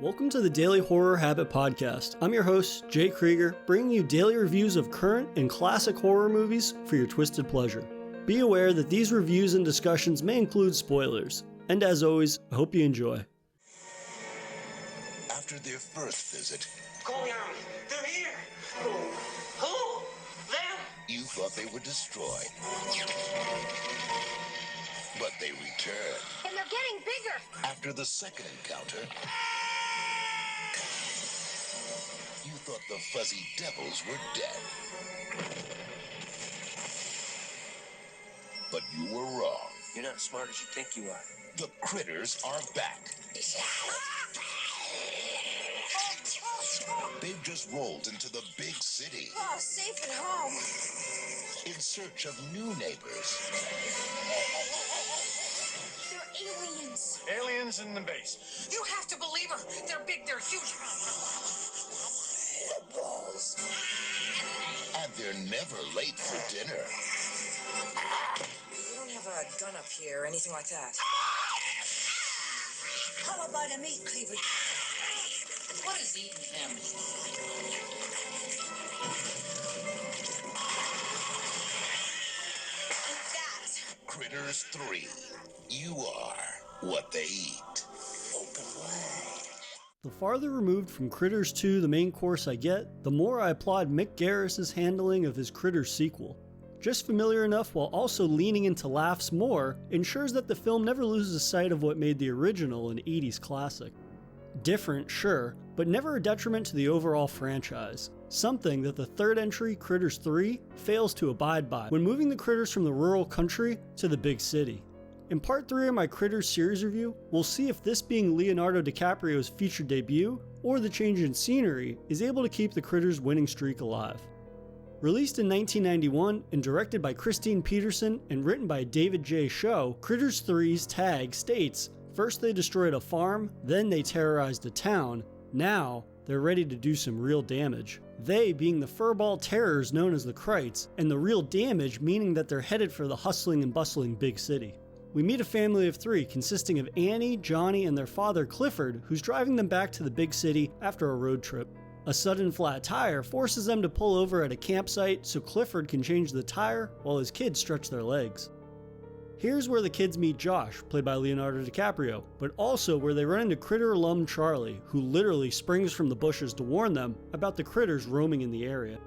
Welcome to the Daily Horror Habit Podcast. I'm your host, Jay Krieger, bringing you daily reviews of current and classic horror movies for your twisted pleasure. Be aware that these reviews and discussions may include spoilers. And as always, I hope you enjoy. After their first visit, Call the army. They're here. Who? Them? you thought they were destroyed. But they returned. And they're getting bigger. After the second encounter, you thought the fuzzy devils were dead. But you were wrong. You're not as smart as you think you are. The critters are back. They've just rolled into the big city Oh, safe at home. in search of new neighbors. They're aliens. Aliens in the base. You have to believe her. They're big, they're huge. And they're never late for dinner. We don't have a gun up here or anything like that. How about a meat cleaver? What is eating him? Like that. Critters 3. You are what they eat. Open wide. The farther removed from Critters 2 the main course I get, the more I applaud Mick Garris' handling of his Critters sequel. Just familiar enough while also leaning into laughs more ensures that the film never loses sight of what made the original an 80s classic. Different, sure, but never a detriment to the overall franchise. Something that the third entry, Critters 3, fails to abide by when moving the critters from the rural country to the big city. In part 3 of my Critters series review, we'll see if this being Leonardo DiCaprio's feature debut, or the change in scenery, is able to keep the Critters' winning streak alive. Released in 1991 and directed by Christine Peterson and written by David J. Show, Critters 3's tag states, first they destroyed a farm, then they terrorized a town, now they're ready to do some real damage. They being the furball terrors known as the Krites, and the real damage meaning that they're headed for the hustling and bustling big city. We meet a family of 3 consisting of Annie, Johnny, and their father Clifford, who's driving them back to the big city after a road trip. A sudden flat tire forces them to pull over at a campsite so Clifford can change the tire while his kids stretch their legs. Here's where the kids meet Josh, played by Leonardo DiCaprio, but also where they run into critter alum Charlie, who literally springs from the bushes to warn them about the critters roaming in the area.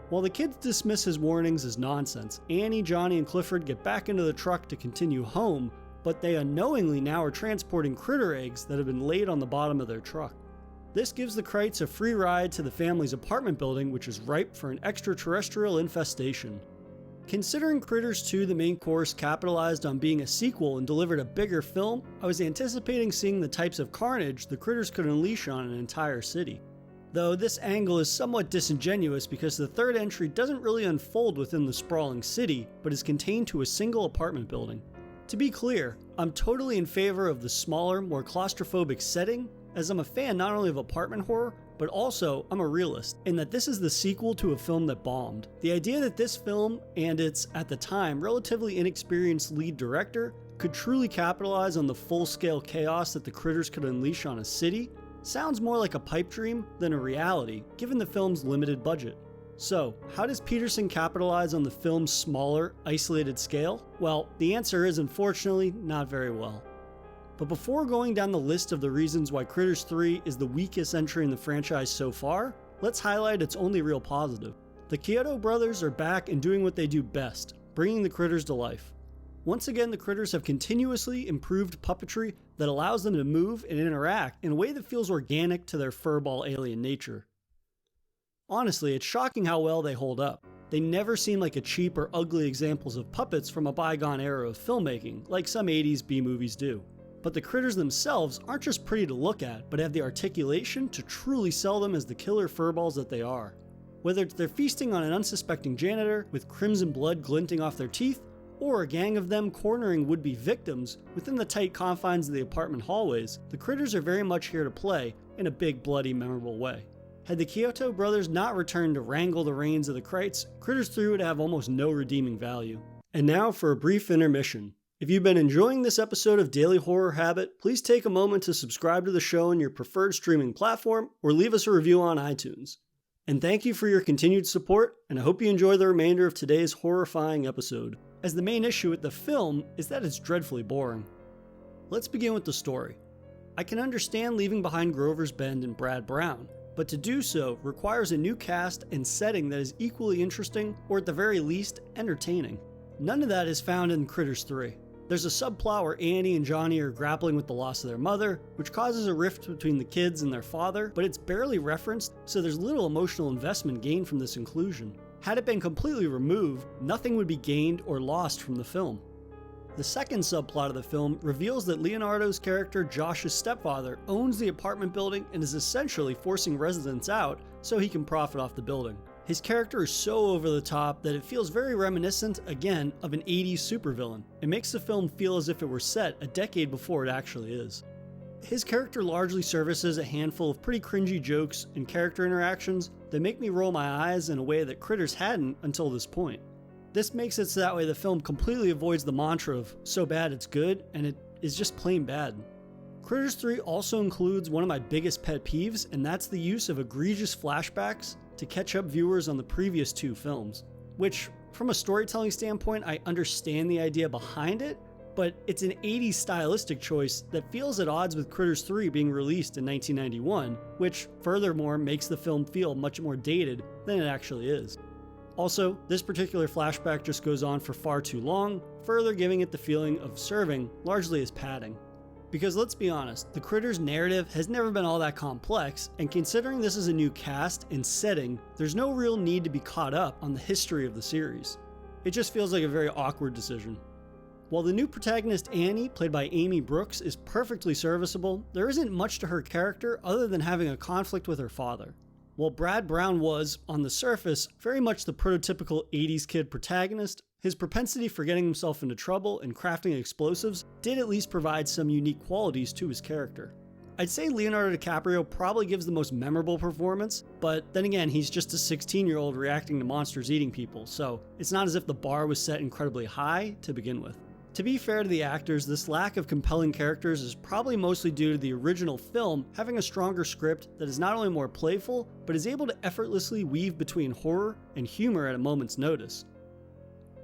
While the kids dismiss his warnings as nonsense, Annie, Johnny, and Clifford get back into the truck to continue home, but they unknowingly now are transporting critter eggs that have been laid on the bottom of their truck. This gives the Krites a free ride to the family's apartment building, which is ripe for an extraterrestrial infestation. Considering Critters 2 the main course capitalized on being a sequel and delivered a bigger film, I was anticipating seeing the types of carnage the critters could unleash on an entire city. Though this angle is somewhat disingenuous because the third entry doesn't really unfold within the sprawling city, but is contained to a single apartment building. To be clear, I'm totally in favor of the smaller, more claustrophobic setting, as I'm a fan not only of apartment horror, but also I'm a realist, in that this is the sequel to a film that bombed. The idea that this film, and its, at the time, relatively inexperienced lead director, could truly capitalize on the full-scale chaos that the critters could unleash on a city, sounds more like a pipe dream than a reality, given the film's limited budget. So, how does Peterson capitalize on the film's smaller, isolated scale? Well, the answer is unfortunately not very well. But before going down the list of the reasons why Critters 3 is the weakest entry in the franchise so far, let's highlight its only real positive. The Chiodo brothers are back and doing what they do best, bringing the critters to life. Once again, the critters have continuously improved puppetry that allows them to move and interact in a way that feels organic to their furball alien nature. Honestly, it's shocking how well they hold up. They never seem like a cheap or ugly examples of puppets from a bygone era of filmmaking, like some 80s B-movies do. But the critters themselves aren't just pretty to look at, but have the articulation to truly sell them as the killer furballs that they are. Whether it's they're feasting on an unsuspecting janitor with crimson blood glinting off their teeth, or a gang of them cornering would-be victims within the tight confines of the apartment hallways, the critters are very much here to play in a big, bloody, memorable way. Had the Chiodo brothers not returned to wrangle the reins of the Krites, Critters 3 would have almost no redeeming value. And now for a brief intermission. If you've been enjoying this episode of Daily Horror Habit, please take a moment to subscribe to the show on your preferred streaming platform or leave us a review on iTunes. And thank you for your continued support, and I hope you enjoy the remainder of today's horrifying episode, as the main issue with the film is that it's dreadfully boring. Let's begin with the story. I can understand leaving behind Grover's Bend and Brad Brown, but to do so requires a new cast and setting that is equally interesting, or at the very least, entertaining. None of that is found in Critters 3. There's a subplot where Annie and Johnny are grappling with the loss of their mother, which causes a rift between the kids and their father, but it's barely referenced, so there's little emotional investment gained from this inclusion. Had it been completely removed, nothing would be gained or lost from the film. The second subplot of the film reveals that Leonardo's character Josh's stepfather owns the apartment building and is essentially forcing residents out so he can profit off the building. His character is so over the top that it feels very reminiscent, again, of an 80s supervillain. It makes the film feel as if it were set a decade before it actually is. His character largely services a handful of pretty cringy jokes and character interactions that make me roll my eyes in a way that Critters hadn't until this point. This makes it so that way the film completely avoids the mantra of so bad it's good, and it is just plain bad. Critters 3 also includes one of my biggest pet peeves, and that's the use of egregious flashbacks to catch up viewers on the previous two films, which, from a storytelling standpoint, I understand the idea behind it, but it's an 80s stylistic choice that feels at odds with Critters 3 being released in 1991, which furthermore makes the film feel much more dated than it actually is. Also, this particular flashback just goes on for far too long, further giving it the feeling of serving largely as padding. Because let's be honest, the Critters narrative has never been all that complex, and considering this is a new cast and setting, there's no real need to be caught up on the history of the series. It just feels like a very awkward decision. While the new protagonist Annie, played by Amy Brooks, is perfectly serviceable, there isn't much to her character other than having a conflict with her father. While Brad Brown was, on the surface, very much the prototypical 80s kid protagonist, his propensity for getting himself into trouble and crafting explosives did at least provide some unique qualities to his character. I'd say Leonardo DiCaprio probably gives the most memorable performance, but then again, he's just a 16-year-old reacting to monsters eating people, so it's not as if the bar was set incredibly high to begin with. To be fair to the actors, this lack of compelling characters is probably mostly due to the original film having a stronger script that is not only more playful, but is able to effortlessly weave between horror and humor at a moment's notice.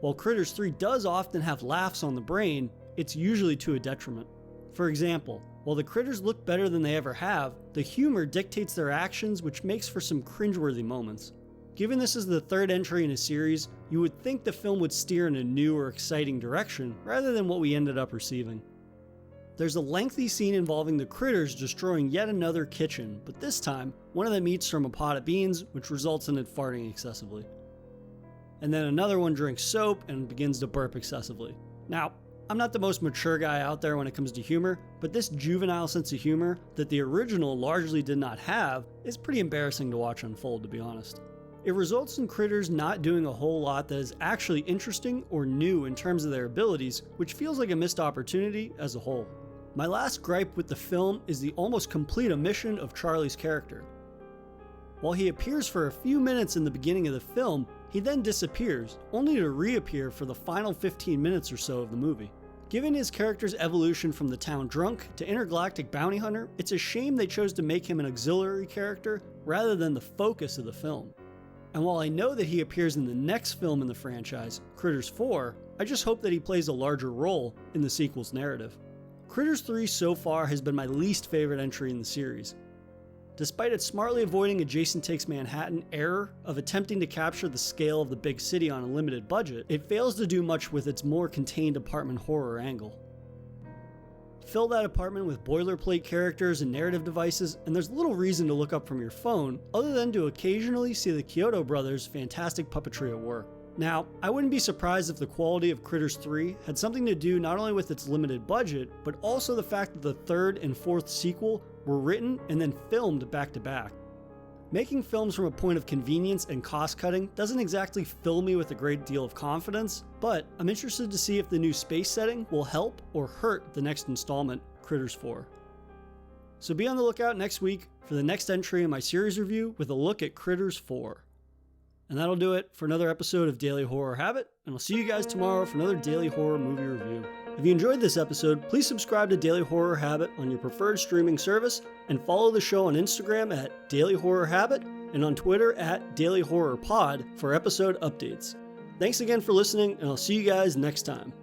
While Critters 3 does often have laughs on the brain, it's usually to a detriment. For example, while the critters look better than they ever have, the humor dictates their actions, which makes for some cringeworthy moments. Given this is the third entry in a series, you would think the film would steer in a new or exciting direction, rather than what we ended up receiving. There's a lengthy scene involving the critters destroying yet another kitchen, but this time, one of them eats from a pot of beans, which results in it farting excessively. And then another one drinks soap and begins to burp excessively. Now, I'm not the most mature guy out there when it comes to humor, but this juvenile sense of humor that the original largely did not have is pretty embarrassing to watch unfold, to be honest. It results in Critters not doing a whole lot that is actually interesting or new in terms of their abilities, which feels like a missed opportunity as a whole. My last gripe with the film is the almost complete omission of Charlie's character. While he appears for a few minutes in the beginning of the film, he then disappears, only to reappear for the final 15 minutes or so of the movie. Given his character's evolution from the town drunk to intergalactic bounty hunter, it's a shame they chose to make him an auxiliary character rather than the focus of the film. And while I know that he appears in the next film in the franchise, Critters 4, I just hope that he plays a larger role in the sequel's narrative. Critters 3 so far has been my least favorite entry in the series. Despite it smartly avoiding a Jason Takes Manhattan error of attempting to capture the scale of the big city on a limited budget, it fails to do much with its more contained apartment horror angle. Fill that apartment with boilerplate characters and narrative devices, and there's little reason to look up from your phone other than to occasionally see the Kyoto brothers' fantastic puppetry at work. Now, I wouldn't be surprised if the quality of Critters 3 had something to do not only with its limited budget, but also the fact that the third and fourth sequel were written and then filmed back to back. Making films from a point of convenience and cost cutting doesn't exactly fill me with a great deal of confidence, but I'm interested to see if the new space setting will help or hurt the next installment, Critters 4. So be on the lookout next week for the next entry in my series review with a look at Critters 4. And that'll do it for another episode of Daily Horror Habit, and I'll see you guys tomorrow for another Daily Horror Movie Review. If you enjoyed this episode, please subscribe to Daily Horror Habit on your preferred streaming service and follow the show on Instagram at Daily Horror Habit and on Twitter at Daily Horror Pod for episode updates. Thanks again for listening, and I'll see you guys next time.